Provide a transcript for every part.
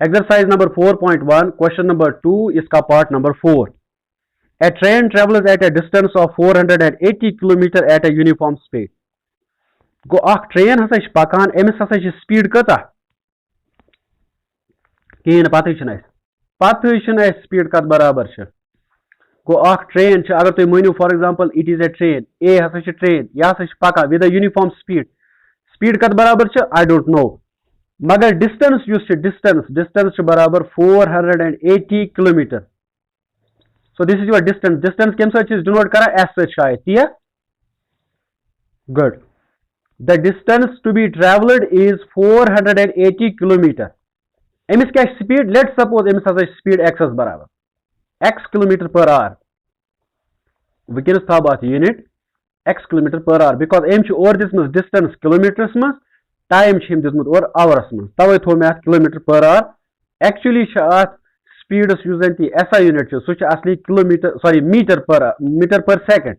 Exercise number 4.1, question number 2, इसका part number 4. A train travels at a distance of 480 km at a uniform speed. Go अख train हसा छ पकान amiss हसा छ speed कता कहीं पता छन speed कत बराबर छ. Go अख train छ अगर तुम मानियो for example it is a train, A हसा छ train, या हसा छ पका with a uniform speed. Speed कत बराबर छ I don't know. मगर डिस्टेंस डिस्टेंस बराबर 480 kilometre. So this is your distance कम सत डिनोट कर एस शायद ती good. The distance to be travelled is 480 kilometre. अमिस क्या स्पीड लेट सपोज अमिस हसा स्पीड एक्स बराबर x किलोमीटर पर आवर. वनस थव अत unit x kilometre per hour because um और दिस डिस्टेंस किलोमीटर्स मज टाइम दितमुत और आवर्स मज तवे थो मे kilometre per our. Actually स्पीडस SI unit सह असली किलोमीटर सॉरी मीटर पर सेकंड.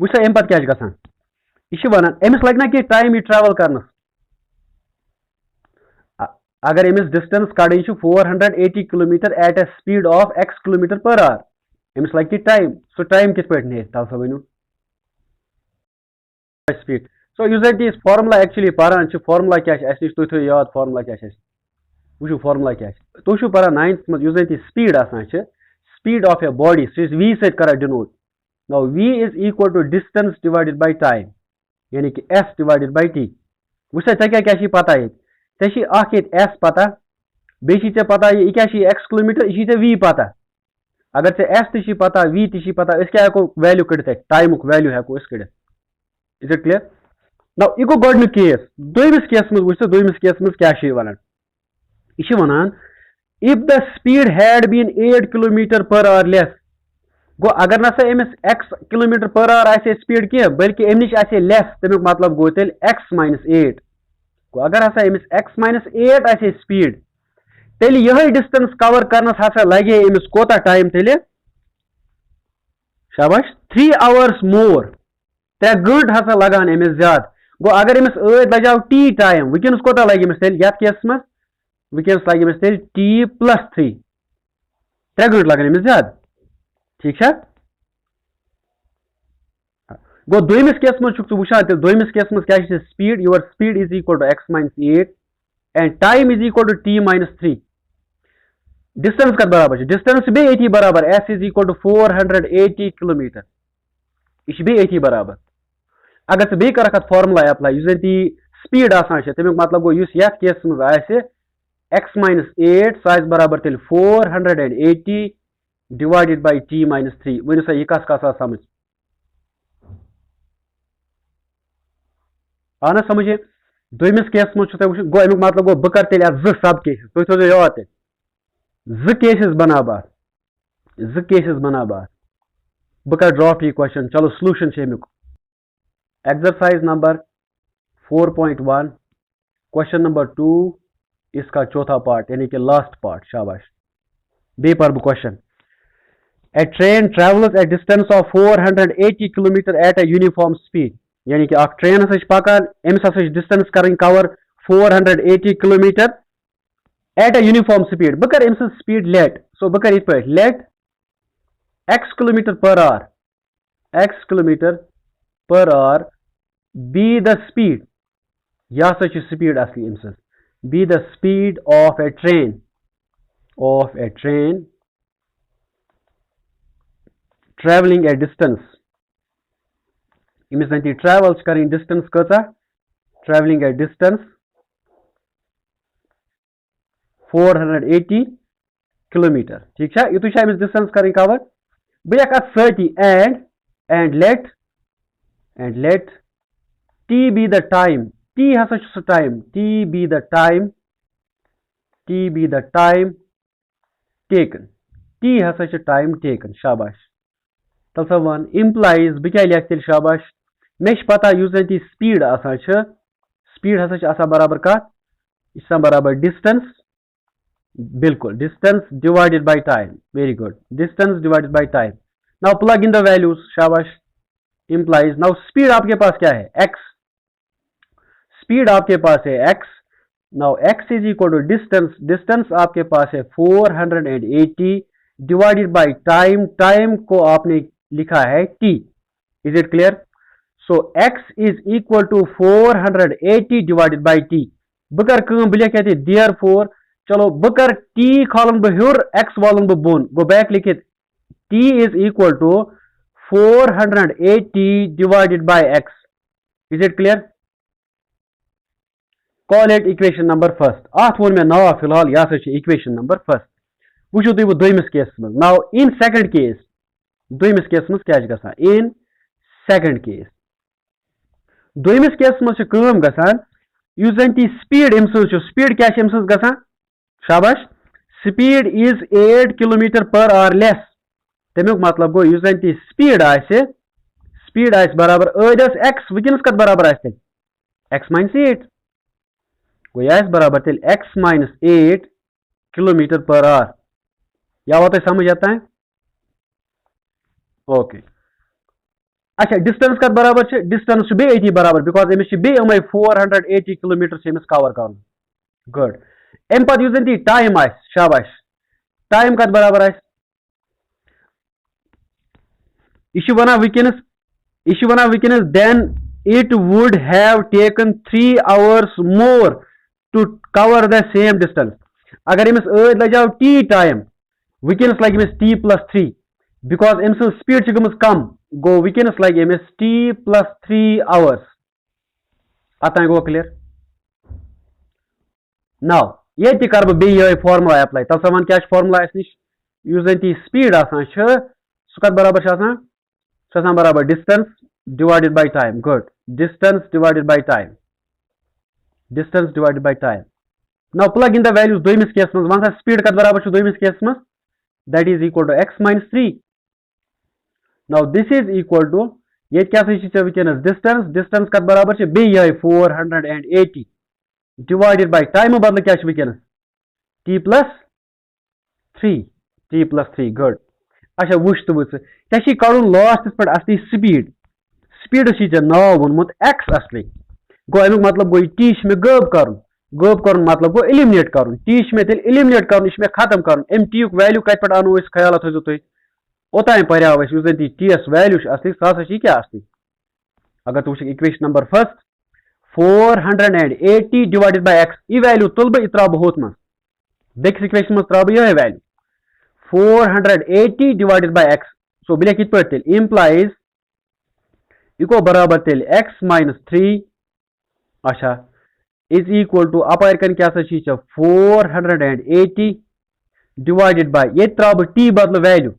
वो अम पे क्या गसान यह वन अमिस लग ना कि टाइम यह ट्रेवल कर. अगर अमिस डिस्टेंस कड़ी 480 kilometre at a speed of x kilometre per hour अमिस लग टाइम. सो टाइम कित पे नी तव सा वन स्पीड. सो इस फार्मुला एक्चुअली पारान फार्मुला क्या नश तुम याद फार्मुला क्या वो फार्मुला क्या तुम पारान 9th मज speed speed of a body सह v सत कर denote. Now v is equal to distance divided by time यानी कि s डिवाइडेड बाय t. वो क्या पता ये s पता बे पता यह क्या x किलोमीटर यह v पता. अगर s ती पता v ती पता क्या हेको वैल्यू कड़ित टाइम वैल्यू हेको कड़ित. Is it clear? Now, यह गो गोडनिक केस दोयमिस केस मज वो दोयमिस केस मज क्या वन यह वन if the speed had been 8 kilometre per hour less. गो अगर नसा अमिस x किलोमीटर पर आवर आसे स्पीड कह बल्कि अम नश आसे लेस तमिक मतलब गो तेल x - 8. गो अगर हसा अमिस x - 8 आसे स्पीड तेल यह डिस्टेंस कवर करनस हसा लगे अमिस कोता टाइम तेल शाबाश 3 hours मोर 3 घंट हसा लगान अमिस ज्यादा. गो अगर अमिस लजाव टी टाइम वनस कोता लगे अमिस तेल यथ केस मज वनस लगे अमिस तेल t+3 3 घंट लगन अमिस ज्यादा. ठीक है. गो दोयमिस केस मज वुचान तेल दोयमिस केस मज क्या speed your speed is equal to x - 8 and time is equal to t-3. Distance कत बराबर डिस्टेंस बे ये बराबर s is equal to 480 kilometre यह बे ये बराबर. अगर बे कर फार्मुला अप्लाई स्पीड तमिक मतलब गो ये केस मज x - 8 सह बराबर तेल 480 डिवाइडेड बाय t-3. वन सा यह कस समझ आ ना समझे. दोयमिस केस मज गो अमुक मतलब गो बह कर तेल सब केसेस तुम थो याद तेल केसेस बना बात बह कर ड्रॉप यह क्वेश्चन. चलो सलूशन अमुक. एक्सरसाइज नंबर 4.1 क्वेश्चन नंबर 2 इसका चौथा पार्ट यानी कि लास्ट पार्ट. शाबाश. बे पर बह question. A train travels a distance of 480 kilometre at a uniform speed. यानी कि अख ट्रेन हसा पकान अमिस हसा डिस्टेंस कर cover 480 kilometre at a uniform speed. बह कर अम स्पीड लेट. सो बह कर इत पे let x kilometre per hour x kilometre per hour be the speed या सच स्पीड असली अम be the speed of a train traveling a distance. अमिस ट्रेवल कर डिस्टेंस कचा traveling a distance 480 किलोमीटर. ठीक है. युत अमिस डिस्टेंस कर कवर बह सती and let t be the time. t हसा time t be the time taken. t हसा टाइम taken. शाबाश. तल सा वन implies बह क्या लिख तेल शाबाश मे पता स्पीड स्पीड हसा बराबर कत यह बराबर डिस्टेंस. बिल्कुल distance divided by time. Very good. Distance divided by time. Now plug in the values. शाबाश. implies नाउ स्पीड आपके पास क्या है x. स्पीड आपके पास है x now x is equal to distance, distance आपके पास है 480 डिवाइडेड बाय टाइम, टाइम को आपने लिखा है t। Is it clear? So x is equal to 480 divided by t। बह कर बह लिख देयरफॉर, चलो बह कर t खालन बह हूर, x वालन बह बोन, गो बैक लिखित t is equal to 480 divided by x. Is it clear? Call it equation number first. At one में नाव फिलहाल यह से equation number first. वुचो तुम दोयमिस केस में. Now in second case, दोयमिस केस में क्या गसान? In second case, दोयमिस केस में काम गसान, युस जन ती speed इमसो speed क्या इमसो गसान? शाबाश. Speed is 8 km per hour less. तमिक मतलब गो युस जन ती स्पीड आसे, स्पीड आस बराबर अदस x, वकिनस कत बराबर आस x minus 8 गो यह बराबर तेल x minus 8 kilometre per our. या वो तो समझ आता है? ओके। अच्छा डिस्टेंस कत बराबर है? डिस्टेंस बे 80 बराबर, बिकॉज अमिस बे 480 किलोमीटर से कवर कर। गुड। अम पत युस जन ती टाइम आस, शाबाश, टाइम कत बराबर आस? then it would have taken 3 hours more to cover the same distance. अगर इमस लजाव t टाइम, वकिनस लगे इमस t plus 3, because इमस स्पीड गमस कम, गो वकिनस लगे इमस t plus 3 hours. अतः गो क्लियर? नाउ ये कर बे फॉर्मुला अप्लाई, तब वन क्या फॉर्मुला निश, युस जन ती स्पीड आसान सह बराबर बराबर distance divided by time. Good. Distance divided by time, distance divided by time. Now plug in the values दोयमिस केस में, वन स्पीड कत बराबर दोयमिस केस में, that is equal to x minus 3। Now this is equal to ये क्या वकिनस distance, distance कत बराबर बे 480 डिवाइडेड बाय टाइम बदल क्या वकिनस t plus 3। गुड। अच्छा वुच तो क्या कड़न लास्ट पे असली स्पीड, स्पीड नाव वोनमुत x असली, गो अमुक मतलब गो टी मे गब कर मतलब गो एलिमिनेट कर, टी मे तेल एलिमिनेट कर, यह खत्म कर। अम टी वैल्यू कत पे अनो ख्याल थो तुम ओतान पर्याव टी एस वैल्यू असली सह क्या असली। अगर तुम equation number first 480 divided by x, यह वैल्यू तुल बह त्रा बह होत मज बेस इक्वेशन मज त्रा बह यह value 480 divided by x. So बिले कित पर implies इको बराबर तेल x minus 3 अच्छा is equal to अपायर कन क्या 480 divided by ये त्राब t बदल वैल्यू,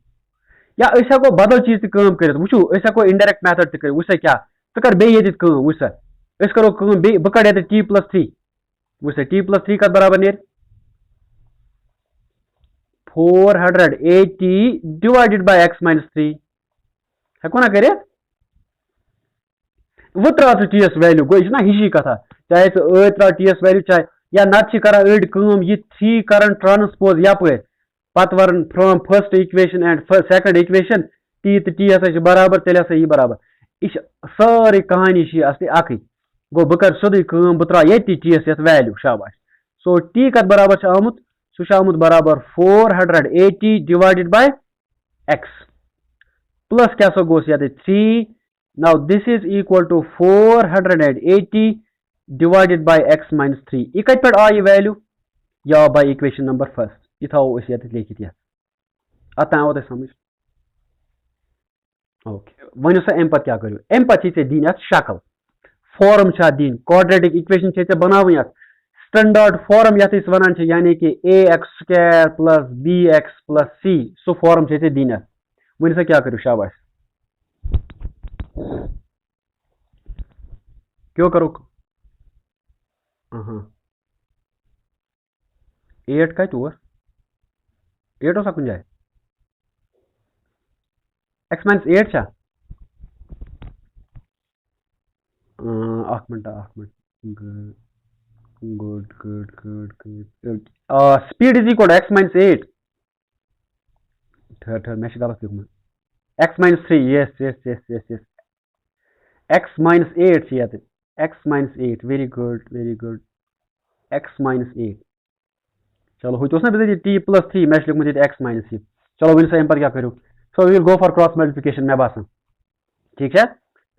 या ऐसा को बदल चीज काम कर वुचो ऐसा को इनडायरेक्ट मेथड त कर वुस क्या तो कर बे ये काम वुस इस करो काम बे ब कड़ t plus 3 वुस t plus 3 का बराबर नेर 480 divided by x minus 3 हेको ना करे वो त्रा टी एस वैल्यू गो ना हिशी कथा, चाहे त्रा टी एस वैल्यू चाहे या नत करा अड़ काम ये 3 करन ट्रांसपोज यप पत one from first equation and second equation T तो टी हसा बराबर तेल हसा यह बराबर, यह सारी कहानी असली अक गो बह कर सोदी काम बह त्रा ये टी एस ये वैल्यू शाबाश। सो टी कत बराबर आमुत सह बराबर 480 डिवाइडेड बाय x प्लस क्या सो गोस ये 3। Now this is equal to 480 divided by x minus 3। यह कत पे आ वैल्यू या बाय इक्वेशन नंबर फर्स्ट, यह थो ये लिखित ये अतः आओ समझ। ओके वन सा अम पे क्या करो, अम पे दिन शक्ल फॉर्म दिन क्वाड्रेटिक इक्वेशन बनावन स्टैंडर्ड फॉर्म ये वन यानी कि ax² plus bx plus c so form दिन वन सा क्या करो शाबाश क्यों करो 8 कत 8 कुछ जाए x minus 8 छा minute good speed is equal to x minus 8 third मैं गलत लिखूँ x minus 3 yes x minus 8 x minus 8 very good x minus 8 चलो हुई तो ना बिजी t प्लस 3 मैं लिखूँ x माइनस 8 चलो वन सा पर क्या करूँ so will go for cross multiplication मैं बासान ठीक है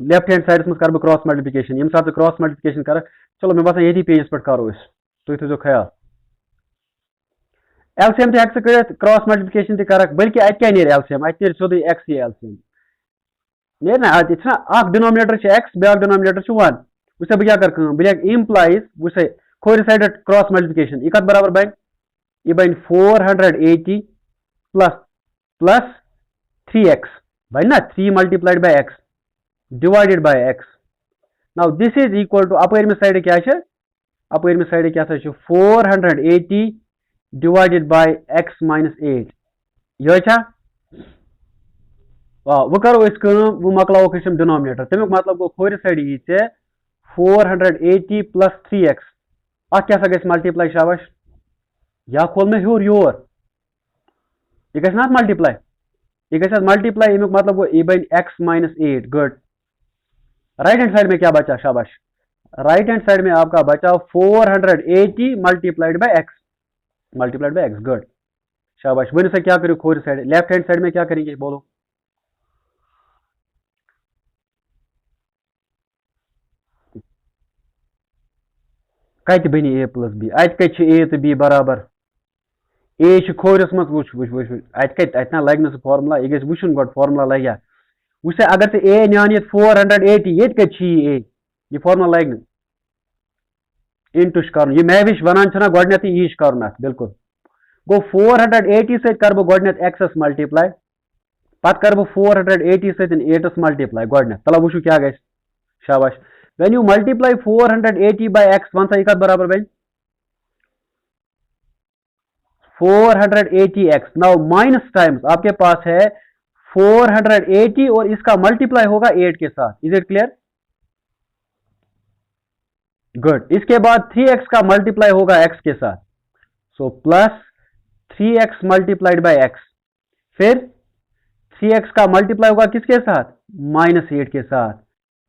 लेफ्ट हैंड साइड कर बह क्रॉस मल्टीप्लिकेशन यम साथ क्रॉस मल्टीप्लिकेशन कर चलो मैं बासान ये पेजस पे करो तुम थो ख्याल एलसीएम तो हेक कर क्रॉस मल्टीप्लिकेशन तो कर बल्कि अत क्या नीर एलसीएम अत नीर सोद एक्स ये एलसीएम नीर ना अत डिनोमिनेटर एक्स ब्या डिनोमिनेटर 1 वह बह क्या कर बह इम्प्लाइज वह खोर साइड क्रॉस मल्टीप्लिकेशन यह कत बराबर बन यह बन 480 प्लस प्लस 3x बन ना 3 multiplied by x divided by x now this is equal to अपरम साइड क्या अपरम साइड क्या 480 डिवाइडेड बाय x माइनस 8 यह वह करो वो मकलावक डिनोमिनेटर तमुक मतलब गो खोर साइड यी 480 प्लस 3x अत क्या ग मल्टीप्लाई शाबाश या खोल मैं हूर योर यह गि मल्टीप्लाई यह गि मल्टीप्लाई अमुक मतलब गो यह बन x minus 8 good right hand side में क्या बचा शाबाश राइट हैंड साइड में आपका बचा 480 मल्टीप्लाइड बाय x गुड शाबाश वन से क्या करो खोर साइड लेफ्ट हैंड साइड में क्या करेंगे बोलो कत बन a प्लस बी अत कत a तो b बराबर a खोरस मज वुच वुच वुच अत कत अत ना लग सह फार्मूला यह गि वुचन गो फार्मूला लगे वह अगर से a न्यान ये 480 ये कत a यह फार्मूला लग इंटुश कर मैं विश वन गोडनेथ यह कर बिल्कुल गो 480 सत कर गोडनेथ एक्सस मल्टीप्लाई पत कर 480 सत 8 मल्टीप्लाई गोडनेथ तला वुचु क्या गि शाबाश when you multiply 480 by x one सा यह कत बराबर बन 480x नाउ माइनस टाइम्स आपके पास है 480 और इसका मल्टीप्लाई होगा 8 के साथ इज इट क्लियर गुड इसके बाद 3x का मल्टीप्लाई होगा x के साथ so plus 3x multiplied by x फिर 3x का मल्टीप्लाई होगा किसके साथ माइनस 8 के साथ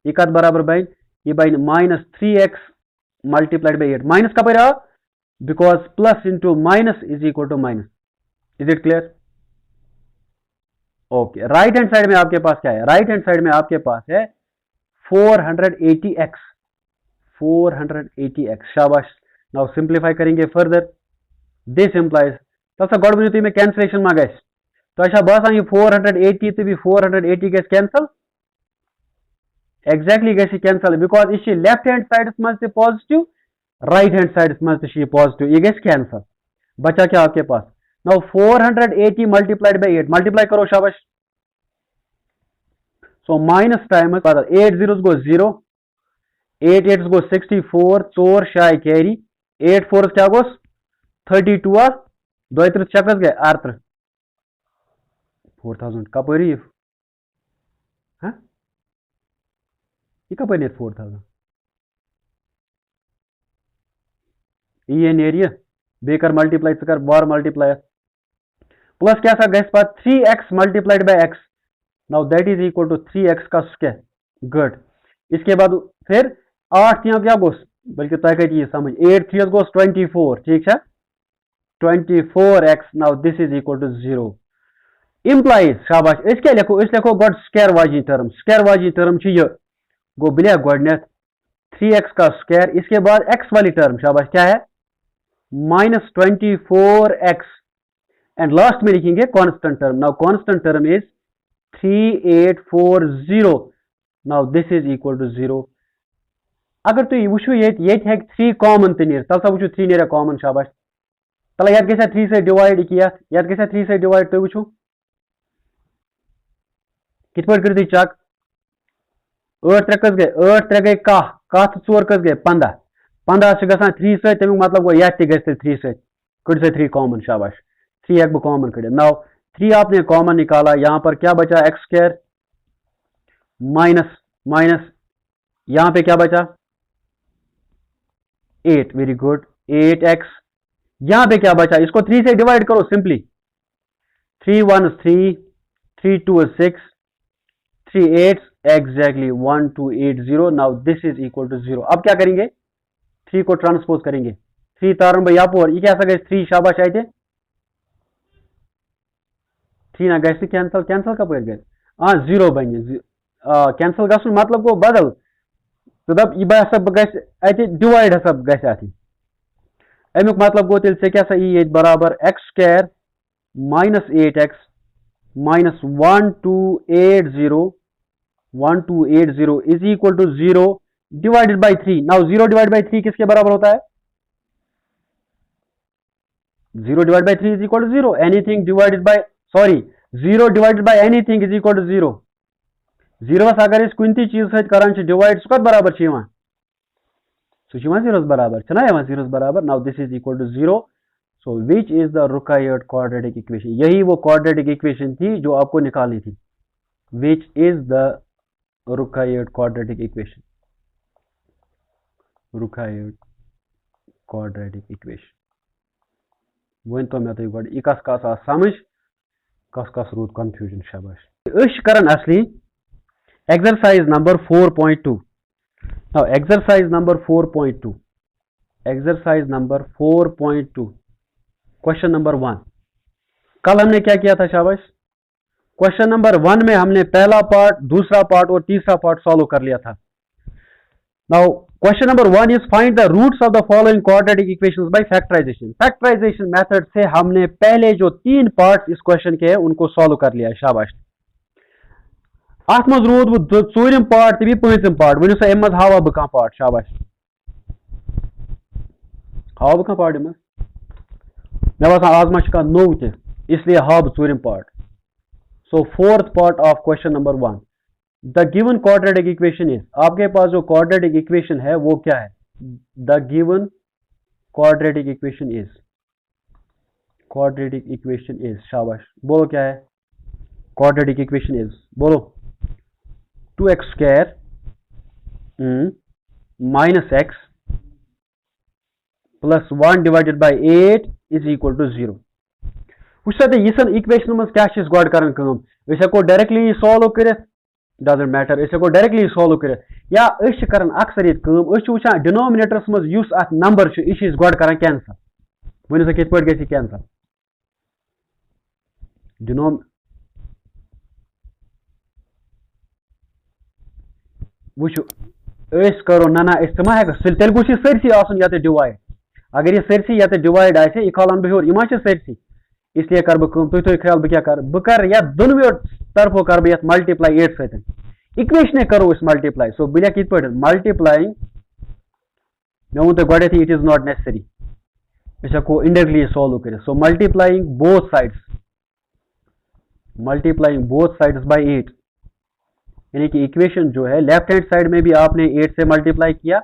यह कत बराबर बन यह बन minus 3x multiplied by 8 minus कप रहा because plus into minus is equal to minus is it clear okay right hand side में आपके पास क्या है राइट हैंड साइड में आपके पास है 480x 480x शाबाश नाउ सिंप्लीफाई करेंगे फर्दर दिस इंप्लाइज तब गोड वो तुम कैंसलेशन मा गस तो बसान यह 480 तो 480 गस कैंसल एग्जैक्टली गस कैंसल बिकॉज यह लेफ्ट हैंड साइड मज पॉजिटिव राइट हैंड साइड मज पॉजिटिव यह गस कैंसल बचा क्या आपके पास नाउ 480 मल्टीप्लाइड बाय 8 मल्टीप्लाई करो शाबाश सो माइनस टाइम 8 जीरोस गो 0 8 8 गो 64 4 शाय कैरी 8 4 क्या गोस 32 2 चकस गए 8 4000 कपरी हाँ यह कप नेर 4000 ये नेर बेकर मल्टीप्लाई कर बार मल्टीप्लाई प्लस क्या सा गस 3x multiplied by x now that is equal to 3x का स्क्वायर गुड इसके बाद फिर 8 यहाँ क्या गोस बल्कि तय कह समझ 8 3 गोस 24 ठीक है 24x now this is equal to 0 implies शाबाश इस क्या लिखो इस लिखो गोड स्क्वायर वाजी टर्म गो बिलिया गोडनेथ 3x का स्क्वायर इसके बाद x वाली टर्म शाबाश क्या है माइनस 24x एंड लास्ट में लिखेंगे constant term now constant term is 3840 now this is equal to 0 अगर तुम वो ये 3 कॉमन तो नीर तल सा वो 3 नीर कॉमन शाबाश तला ये गया 3 से डिवाइड किया ये गया 3 से डिवाइड तुम वो कित पे कर चक 8 3 कस गए 8 3 गए कह 4 कस गए 15 15 ग 3 से तमुक मतलब गो ये गि 3 से कड़ से 3 कॉमन शाबाश 3 एक कॉमन कड़े नाउ 3 आपने कॉमन निकाला यहां पर क्या बचा एक्स स्क्वायर माइनस माइनस यहां पे क्या बचा 8 वेरी गुड 8x यहां पे क्या बचा इसको 3 से डिवाइड करो simply 3 1 3 3 2 6 3 8 exactly 1 2 8 0 now this is equal to 0 अब क्या करेंगे 3 को ट्रांसपोज करेंगे 3 तारन बह यपोर यह क्या 3 शाबाश अत 3 ना गि कैंसल कैंसल कपर ग 0 बन कैंसल गसन मतलब गो बदल तो दप यह हसा गि डिवाइड हसा गि अमुक मतलब गो तेल क्या यी बराबर x square minus 8x minus 1280 is equal to 0 divided by 3। Now 0 divide by 3 किसके बराबर होता है? 0 divide by 3 is equal to 0। Anything divided by 0 divided by anything is equal to 0। 0 अगर कुन चीज सत डिवाइड सह कत बराबर सह 0 बराबर छना 0 बराबर। Now this is equal to 0। So which is the required quadratic equation? यही वो क्वाड्रेटिक इक्वेशन थी जो आपको निकालनी थी। Which is the required quadratic equation? Required quadratic equation one तो मे तुम गो कस कस आ समझ कस कस रूद कंफ्यूजन। शाबाश करन असली exercise number 4.2। Now exercise number 4.2, exercise number 4.2 question number 1। कल हमने क्या किया था शाबाश? क्वेश्चन नंबर 1 में हमने पहला पार्ट, दूसरा पार्ट और तीसरा पार्ट सॉल्व कर लिया था। Now question number 1 is find the roots of the following quadratic equations by factorisation. Factorisation method से हमने पहले जो 3 पार्ट्स इस क्वेश्चन के हैं उनको सॉल्व कर लिया। शाबाश। अत मज रूद वो 4 पार्ट तो 5 पार्ट वन सा अम हावा बह पार्ट। शाबाश हावा बह पार्ट मे बसान आज मा नो त इसलिए हाव बह 4 part. So 4th part of question number 1, the given quadratic equation is, आपके पास जो क्वाड्रेटिक इक्वेशन है वो क्या है? The given quadratic equation is, quadratic equation is, शाबाश बोलो क्या है? क्वाड्रेटिक इक्वेशन इज बोलो 2x square minus x plus 1 divided by 8 is equal to 0। वो यिसन इक्वेशन मज क्या गड कर हेको डायरेक्टली सॉल्व कर, डजंट मैटर हेको डायरेक्टली सॉल्व कर, या कर अक्सर ये वुचान डिनोमिनेटरस मज अत नंबर यह गड कर कैंसल। वन सा कित पे कैंसल? वुचु करो ना मा तेल गुछ सरसी आसन ये डिवाइड। अगर ये सरसी ये डिवाइड आए यह खालान बह यह सरसी, इसलिए कर तुम थो ख्याल बह क्या बह कर या दोनों तरफों कर बह मल्टीप्लाई 8 सत इक्वेशन करो मल्टीप्लाई। सो बह लिख ये पे मल्टीप्लाइंग, मे वो गो इट इज नॉट नेसेसरी, हेको इंडायरेक्टली सॉल्व कर। So multiplying both sides, multiplying both sides by 8, यानी कि इक्वेशन जो है लेफ्ट हैंड साइड में भी आपने 8 से मल्टीप्लाई किया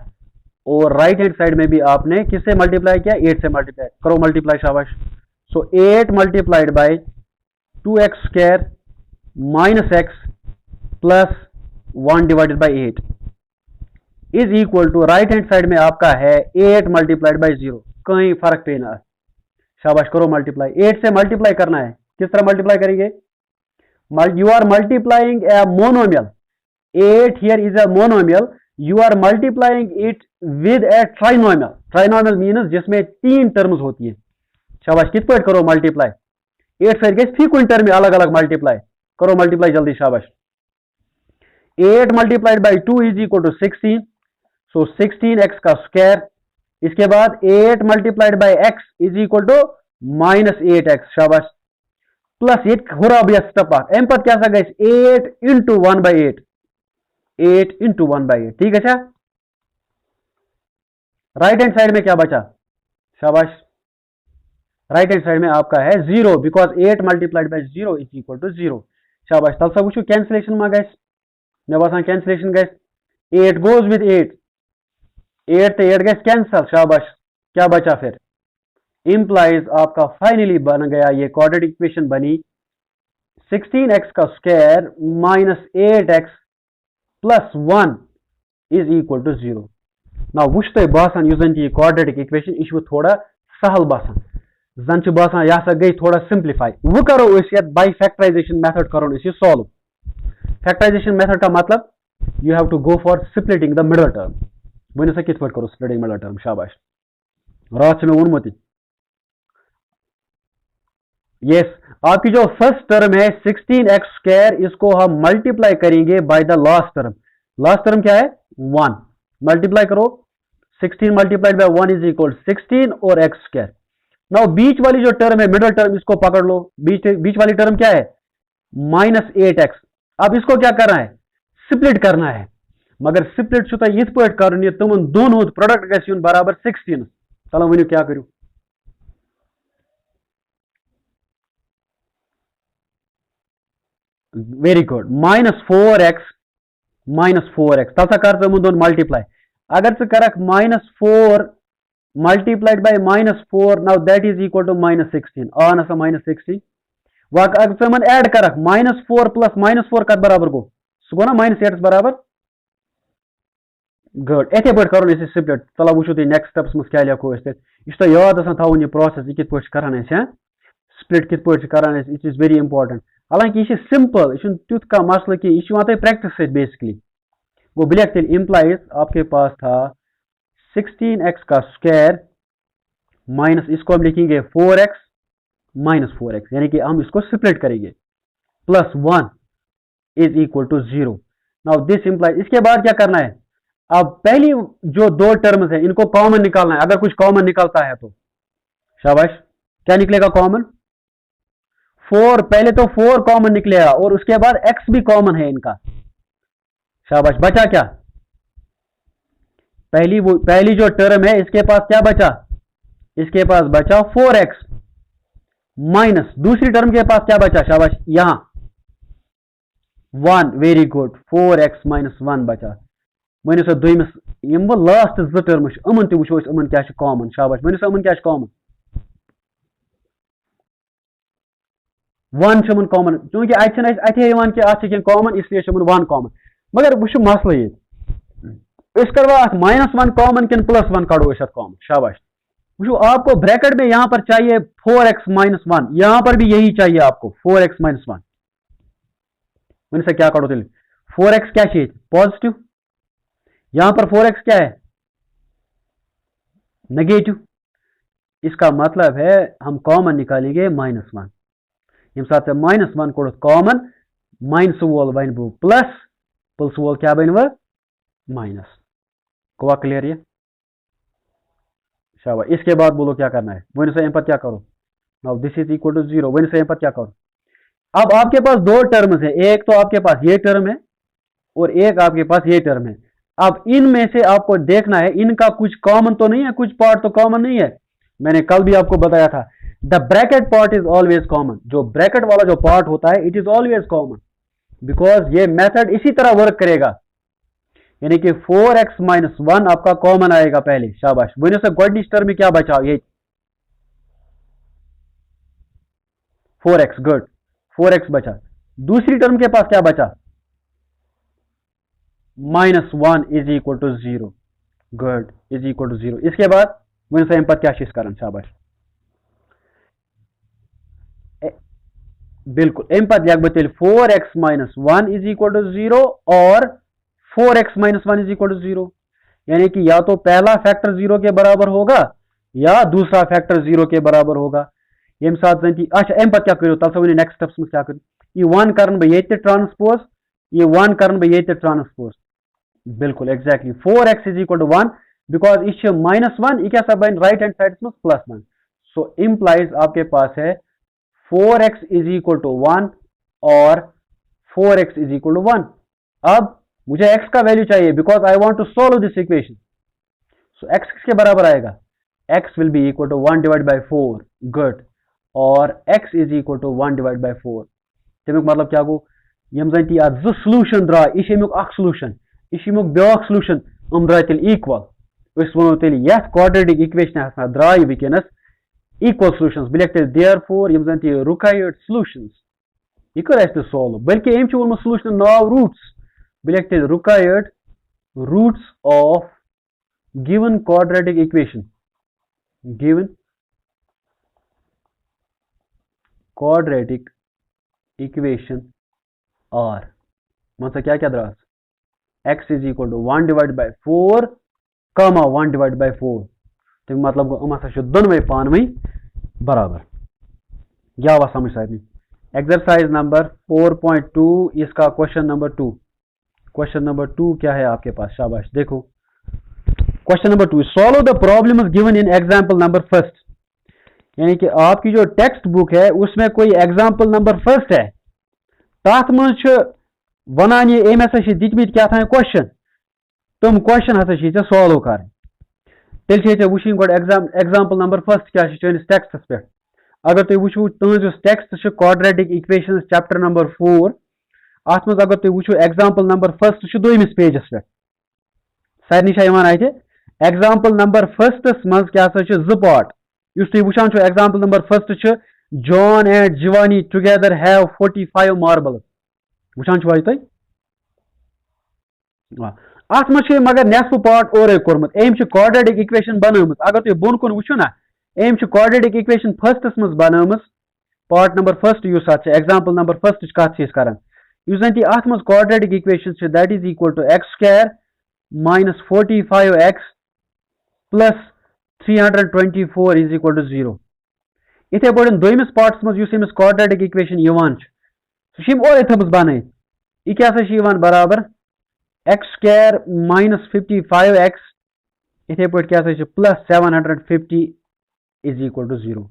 और राइट हैंड साइड में भी आपने किससे मल्टीप्लाई किया? 8 से मल्टीप्लाई करो मल्टीप्लाई। शाबाश। So 8 multiplied by 2x square minus x plus 1 divided by 8 is equal to, right hand side में आपका है 8 मल्टीप्लाइड बाई 0, कहीं फर्क पे ना। शाबाश करो मल्टीप्लाई। 8 से मल्टीप्लाई करना है, किस तरह मल्टीप्लाई करेंगे? You are multiplying a monomial. 8 here is a monomial. You are multiplying it with a trinomial. Trinomial means जिसमें 3 टर्म्स होती है। शाबाश कित पे करो मल्टीप्लाई। 8 से गई फी कोई टर्म अलग अलग मल्टीप्लाई करो मल्टीप्लाई जल्दी। शाबाश। 8 multiplied by 2 is equal to 16। So 16x का स्क्वायर, इसके बाद 8 multiplied by x is equal to minus 8x। शाबाश। प्लस ये हुरा भी स्टेप एम पत क्या गई 8 इंटू 1 बाई 8, 8 इंटू 1 बाई 8। ठीक है? राइट हैंड साइड में क्या बचा? शाबाश। राइट हैंड साइड में आपका है 0, because 8 multiplied by 0 is equal to 0। शाबाश। तल सब वो कैंसिलेशन मा गई, मे बसान कैंसिलेशन गई। 8 गोज विद 8, 8 तो 8 गई कैंसल। शाबाश। क्या बचा फिर? इंप्लाइज आपका फाइनली बन गया, ये क्वाड्रेटिक इक्वेशन बनी 16x का square minus 8x plus 1 is equal to 0। ना वुच तुम बासान यह ये क्वाड्रेटिक इक्वेशन यह थोड़ा सहल बासान, जन बासान यह गई थोड़ा सिंप्लीफाई। वो करो बाय फैक्टराइजेशन मेथड करो सॉल्व। फैक्टराइजेशन मेथड का मतलब you have to go for splitting the middle term. वन सा कित करो स्प्लिटिंग मिडल टर्म। शाबाश। रात से मैं वोनमुत यस। आपकी जो फर्स्ट टर्म है 16x² इसको हम मल्टीप्लाई करेंगे by the last term. Last term क्या है 1, मल्टीप्लाई करो 16 मल्टीप्लाइड बाय 1 इज इक्वल 16 और x²। नाउ बीच वाली जो टर्म है मिडिल टर्म इसको पकड़ लो, बीच वाली टर्म क्या है -8x। अब इसको क्या करना है स्प्लिट करना है, मगर स्प्लिट छो तह यथ पट कर तुम दोनों प्रोडक्ट गु बराबर 16। चलो वनु क्या करूँ वेरी गुड -4x तथा कर दोन मल्टीप्लाई। अगर कर -4 multiplied by -4 now that is equal to -16 आ ना -16 वह अगर ऐड कर -4 प्लस -4 कत बराबर गो सह गो ना -8 बराबर गुड। इथे पे कर स्प्लिट। चलो वो तुम नेक्स्ट स्टेप्स मज क्या लिखो यह याद थवन यह प्रोसेस यह कित कर स्प्लिट कित कर इट इज वेरी इंपॉर्टेंट। हालांकि यह सिंपल यह तुथ कह मसल कि यह तुम प्रैक्टिस बेसिकली गो बह लिख तेल इम्प्लाइज आपके पास था 16x का स्क्वायर माइनस इसको हम लिखेंगे 4x -4x यानी कि हम इसको स्प्लिट करेंगे plus 1 is equal to 0। Now this implies इसके बाद क्या करना है अब पहली जो दो टर्म्स है इनको कॉमन निकालना है। अगर कुछ कॉमन निकलता है तो शाबाश क्या निकलेगा कॉमन 4। पहले तो 4 कॉमन निकलेगा और उसके बाद x भी कॉमन है इनका। शाबाश बचा क्या पहली जो टर्म है इसके पास क्या बचा इसके पास बचा 4x माइनस दूसरी टर्म के पास क्या बचा शाबाश यहां 1 वेरी गुड 4x - 1 बचा। वन सो दोमिस यम वो लास्ट जो टर्म अमन तु वो अमन क्या कॉमन शाबाश वन सो अमन क्या कॉमन 1 कॉमन क्योंकि अथे कि अत कॉमन इसलिए 1 कॉमन। मगर वो मसल ये करो अत -1 कॉमन कि +1 कड़ो कॉमन शाबाश। वो आपको ब्रैकेट में यहां पर चाहिए 4x - 1 यहां पर भी यही चाहिए आपको 4x - 1 वन सा क्या कड़ो तेल 4x क्या पॉजिटिव यहां पर 4x क्या है नेगेटिव। इसका मतलब है हम कॉमन निकालेंगे -1 यम साथ -1 कोड़ कॉमन माइनस वोल बन वो प्लस वोल क्या बन वह माइनस। गोवा क्लियर ये शाबाश। इसके बाद बोलो क्या करना है वन से पर क्या करो now this is equal to 0 वन से पर क्या करो। अब आपके पास दो टर्म्स है एक तो आपके पास ये टर्म है और एक आपके पास ये टर्म है। अब इनमें से आपको देखना है इनका कुछ कॉमन तो नहीं है कुछ पार्ट तो कॉमन नहीं है। मैंने कल भी आपको बताया था the bracket part is always common. जो ब्रैकेट वाला जो पार्ट होता है it is always common because ये मेथड इसी तरह वर्क करेगा यानी कि 4x - 1 आपका कॉमन आएगा पहले शाबाश। वन से गोडनिच टर्म में क्या बचा ये 4x गुड 4x बचा। दूसरी टर्म के पास क्या बचा -1 is equal to 0 good is equal to 0। इसके बाद वन से पर क्या कर शाबाश बिल्कुल अम पे लिख बह 4x - 1 इज इक्वल टू 0 और 4x - 1 इज इक्वल टू 0 यानी कि या तो पहला फैक्टर 0 के बराबर होगा या दूसरा फैक्टर 0 के बराबर होगा। यम साथ अच्छा अम पे क्या करो तब वन नेक्स्ट स्टेप्स में क्या कर यह 1 कर बह ट्रांसपोज यह 1 कर बह ट्रांसपोज बिल्कुल exactly 4x is equal to 1 because यह -1 यह क्या बन राइट हैंड साइड में +1 सो इम्प्लाइज आपके पास है 4x इज इक्वल टू 1 और 4x इज इक्वल टू 1। अब मुझे x का वैल्यू चाहिए because I want to solve this equation so x किसके बराबर आएगा x will be equal to 1 divide by 4 good और x is equal to 1 divide by 4 तमिक मतलब क्या गो यम जन ती जो सॉल्यूशन द्रा यह सॉल्यूशन यह ब्या सॉल्यूशन द्रा तेल इक्वल वो तेल ये क्वाड्रेटिक इक्वेशन द्राय वनस equal solutions बह लिख therefore यम जन required solutions यह कर सॉल्व बल्कि अम वोनमुत solution नाव रूट्स बह लिख required roots of given quadratic equation given quadratic equation are मतलब क्या क्या Dras x is equal to 1 divided by 4 comma 1 divided by 4 तम मतलब गो हसा दोनवे पानवे बराबर। क्या आवा समझ सारे। एक्सरसाइज नंबर 4.2 इसका क्वेश्चन नंबर 2। क्वेश्चन नंबर 2 क्या है आपके पास, शाबाश देखो। Question number 2, solve the problem given in example number first. यानी कि आपकी जो टेक्स्ट बुक है उसमें कोई एग्जाम्पल नंबर फर्स्ट है, तथ मज वनान ये अम हसा दितमित क्या था क्वेश्चन, तुम क्वेश्चन हसा सॉल्व कर। तेल वुचिन गो एग्जाम्पल नंबर फर्स्ट क्या चैनिस टेक्स्टस पे। अगर तुम वो तुज text quadratic equations chapter number 4 अत मज अगर तुम वो एग्जाम्पल नंबर फर्स्ट दोमिस पेजस पे सारे अत एग्जाम्पल नंबर फर्स्टस मज क्या जो पार्ट उस तुम वुचान example number first John and Jivani together have 45 marbles वुचान तुम अत मज मगर नेसफ पार्ट और कोर्मुत अम क्वाड्रेटिक इक्वेशन बनमत। अगर तुम बोन कुन वुचो ना अम क्वाड्रेटिक इक्वेशन फर्स्टस मज बनम पार्ट नंबर फर्स्ट उस एग्जाम्पल नंबर फर्स्ट कत कर अत मज quadratic equation that is equal to x square minus 45x plus 324 is equal to 0। इथे पे दोमिस पार्टस मज क्वाड्रेटिक इक्वेशन सह और थमस बन यह क्या बराबर एक्स स्क्वायर माइनस 55x इथे पे क्या प्लस 750 इज इक्वल टू 0।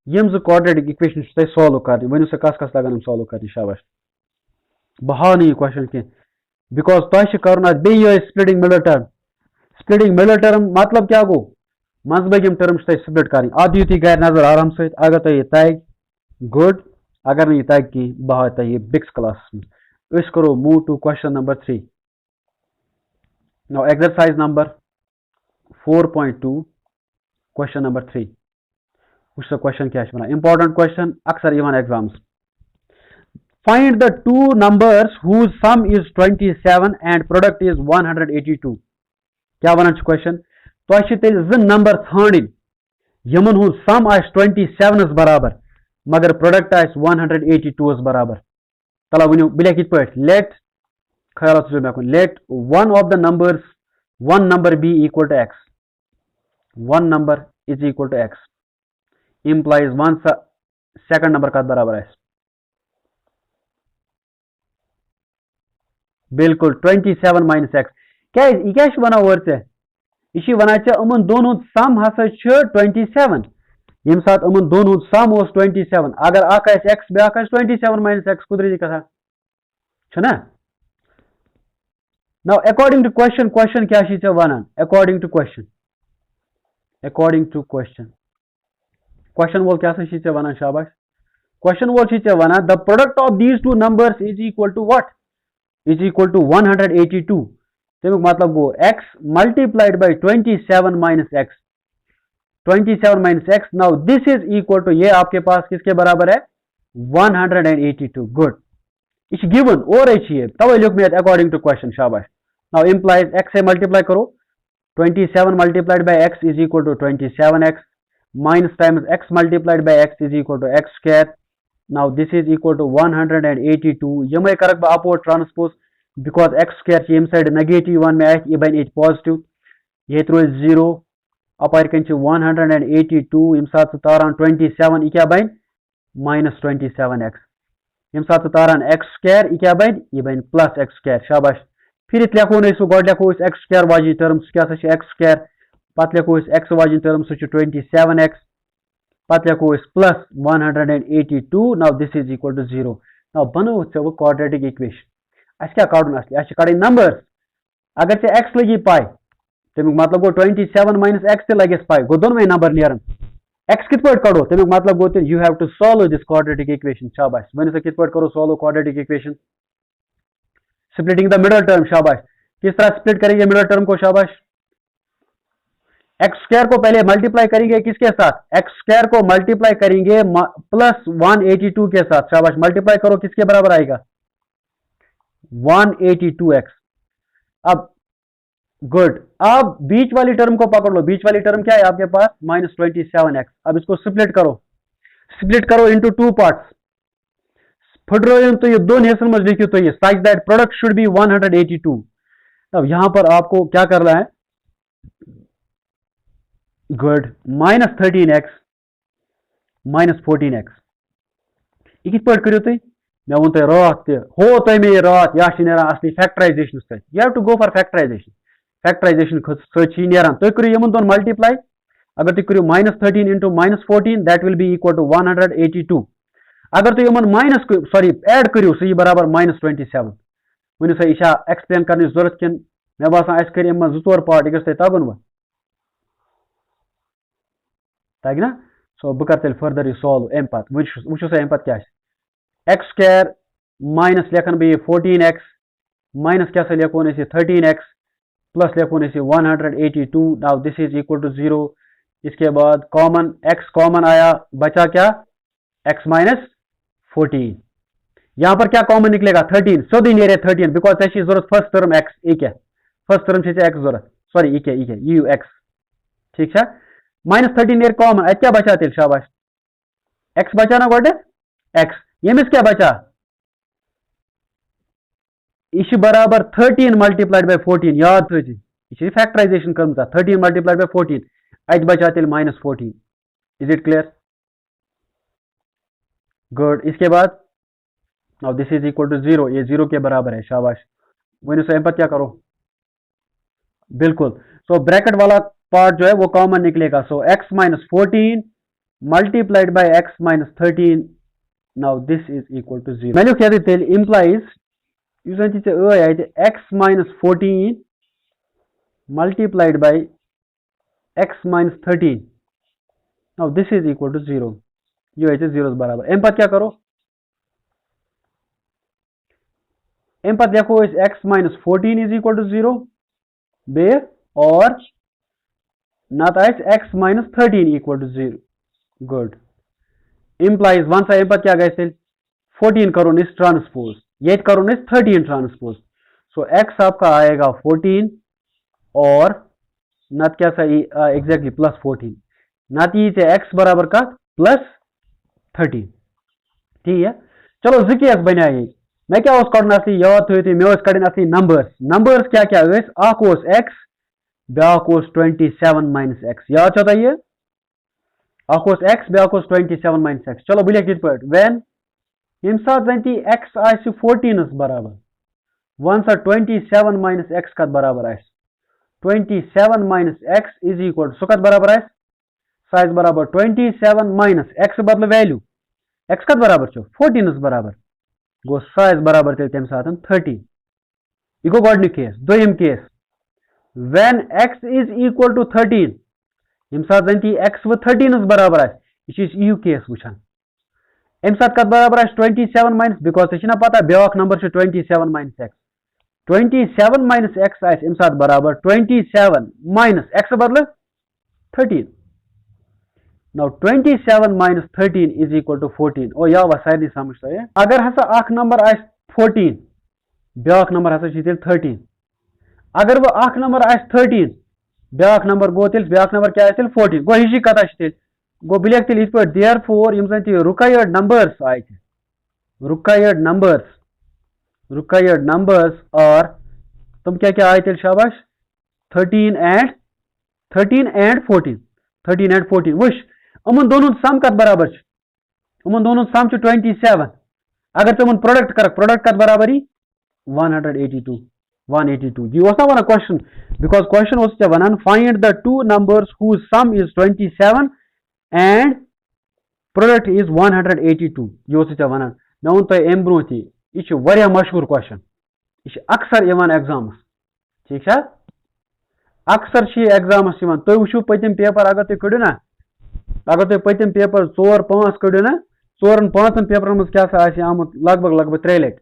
यम जो क्वाड्रेटिक इक्वेशन सॉल्व कर वन सा कस कस लगन सॉल्व कर। शाबाश बह हाव यह क्वेश्चन कह बिकॉज तुम कर बे splitting middle term. Splitting middle term मतलब क्या गो मजबगिम टर्म स्प्लिट कर दियो तुम गर नजर आराम से। अगर तुम यह तग गुड, अगर नहीं तग कह बह हाव तुम बिक्स क्लास में। करो move to question number 3। Now exercise number 4.2 question number 3 वह क्वेश्चन क्या इंपॉर्टेंट क्वेश्चन अक्सर exams. Find the two numbers whose sum is 27 and product is 182। क्या वन क्वेश्चन तुम तेल जो नंबर ान यमन हुंद सम आ 27 बराबर मगर प्रोडक्ट आ 182 बराबर। तला वो बह लिख पे लेट ख्याल let one of the numbers one number be equal to x, one number is equal to x implies one second number कत बराबर है बिल्कुल 27 माइनस एक्स। क्या यह वन और यह वन अमन दोन सम हसा 27 यम सात अमन दोन सम 27 अगर एक्स ब्या 27 माइनस एक्स कुदरती कथा ना। Now according to question question क्या वन अकॉर्डिंग टू क्वेश्चन क्वेश्चन वोल क्या वन शाबाश क्वेश्चन वोल वन the product of these two numbers is equal to what is equal to 182। तमिक मतलब गो x multiplied by 27 minus x 27 minus x. Now this is equal to ये आपके पास किसके बराबर है 182। गुड इस गिवन और तवे लिख मे अकॉर्डिंग टू क्वेश्चन शाबाश। नाउ इम्प्लाइज x से मल्टीप्लाई करो 27 multiplied by x is equal to 27x minus times x multiplied by x is equal to x square. Now this is equal to 182. यह कर upward transpose because x square यम side negative one में यह बन ये positive ये रोज 0 अपार कन 182 यम सात तारान 27 यह क्या बन माइनस 27x यम सात तारान x square यह क्या बन यह बन प्लस x square। शाबाश फिर लिखो गो लिखो x square वाजी टर्म क्या x square पत लिखो x वाजिन टर्म 27x पत लिखो plus 182। Now this is equal to 0। Now बनो वो क्वाड्रेटिक इक्वेशन क्या कड़न असली कड़न नंबर्स अगर x लगी पाई तमिक मतलब गो 27 माइनस x लगे पाई गो दोनों नंबर नेरन x कित पे कड़ो तमिक मतलब गो you have to solve this quadratic equation. शाबाश वन कित पे करो solve quadratic equation splitting the middle term. शाबाश किस तरह स्प्लिट करेंगे मिडल टर्म को शाबाश एक्स स्क्वायर को पहले मल्टीप्लाई करेंगे किसके साथ एक्स स्क्वायर को मल्टीप्लाई करेंगे प्लस 182 के साथ। शाबाश मल्टीप्लाई करो किसके बराबर आएगा 182x। अब गुड अब बीच वाली टर्म को पकड़ लो बीच वाली टर्म क्या है आपके पास माइनस 27x। अब इसको स्प्लिट करो इनटू टू पार्ट्स फुट तो ये दोनों हिस्सों में लिखियो तो ये such that product should be 182। अब यहां पर आपको क्या करना है good minus 13x minus 14x यह कित करो तुम मे वो तुम रात हो तुम मे रात यह असली factorisation you have to go for factorisation सही तुम करो इन दोन मल्टीप्लाई अगर तुम करो minus 13 into minus 14 that will be equal to 182 अगर तुम इन माइनस सॉरी एड करो सही बराबर माइनस 27 वन सा यह एक्सप्लेन करने जरूरत कि मे बासान अस कर जो 4 पार्ट यह गो तगन वो तग ना सो बह कर तेल फर्दर यह सॉल्व अम पे वो सा अम पे क्या एक्स स्क्वायर माइनस लेखन बह 14x माइनस क्या लेखोन 13x प्लस लेखोन 182 now this is equal to 0 इसके बाद कॉमन x कॉमन आया बचा क्या x माइनस 14 यहाँ पर क्या कॉमन निकलेगा 13 सोदी नेरे 13 बिकॉज ऐसी जरूरत फर्स्ट टर्म x एक है फर्स्ट टर्म से x जरूरत सॉरी एक यू x ठीक है माइनस 13 नेर कॉमन अत क्या बचा तेल शाबाश x बचा ना गोटे x यमिस क्या बचा यह बराबर 13 मल्टीप्लाइड बाय 14 याद थी यह फैक्टराइजेशन कर 13 मल्टीप्लाइड बाय 14 अत बचा तेल minus 14 is it clear good इसके बाद now this is equal to 0 ये 0 के बराबर है शाबाश वन सो पर क्या करो बिल्कुल सो ब्रैकेट वाला पार्ट जो है वो कॉमन निकलेगा so x minus 14 multiplied by x minus 13 now this is equal to 0 मैं क्या तेल implies x minus 14 multiplied by x minus 13 now this is equal to 0 ये 0 बराबर अम पे क्या करो अम पे लिखो x minus 14 is equal to 0 बे और नत x minus 13 equal to 0 good implies वन सा अम पे क्या गए 14 करो इस ट्रांसपोज ये करो 13 ट्रांसपोज सो x आपका आएगा 14 और नत क्या सा एग्जैक्टली प्लस 14 नत ये x बराबर का प्लस 13 ठीक है चलो जी केस बना मैं क्या कड़न असली याद थो मे कड़न असली नंबर्स क्या क्या x ब्या 27 माइनस x याद छो तुम यह x ब्या 27 माइनस x चलो बह लिख ये वैन यम सात जन ती x आस 14 बराबर वन सा 27 माइनस x कत बराबर 27 minus x is equal so कत बराबर साइज बराबर 27 माइनस x बदल वैल्यू x कत बराबर 14 बराबर गो साइज बराबर तम सात 30 यह गो गो केस दोम case when x is equal to 13 यम सात जन ती x व 13 बराबर यह यू केस वुचान अम सात कत बराबर 27 माइनस बिकॉज ना पता ब्या number 27 minus x 27 minus x अम सात बराबर 27 माइनस x बदल 13 now 27 minus 13 is equal to 14 ओ या सारे समझ तो अगर हसा अख नंबर 14 ब्या नंबर हसा 13 अगर वो अख नंबर 13 ब्या नंबर गो तेल ब्या नंबर क्या 14 गो हिशी कथा तेल गो बह लिख तेल देयरफॉर यम जन रिक्वायर्ड नंबर्स आर तुम क्या क्या आए तेल शाबाश 13 एंड 14 वुश उमन दोनों सम कत बराबर उमन दोनों सम 27 अगर तुम प्रोडक्ट कर प्रोडक्ट कत बराबर 182 ये ना one question because question one find the two numbers whose sum is 27 and product is 182 यह वन मे वो तुम अम ब्रो यह मशहूर क्वेश्चन यह अक्सर एग्जामस ठीक है अक्सर एग्जामस तुम वो पतम पेपर अगर तुम कड़ो ना अगर तुम पतम पेपर 4-5 कड़ो ना 4-5 पेपर क्या आमुत लगभग 3 लट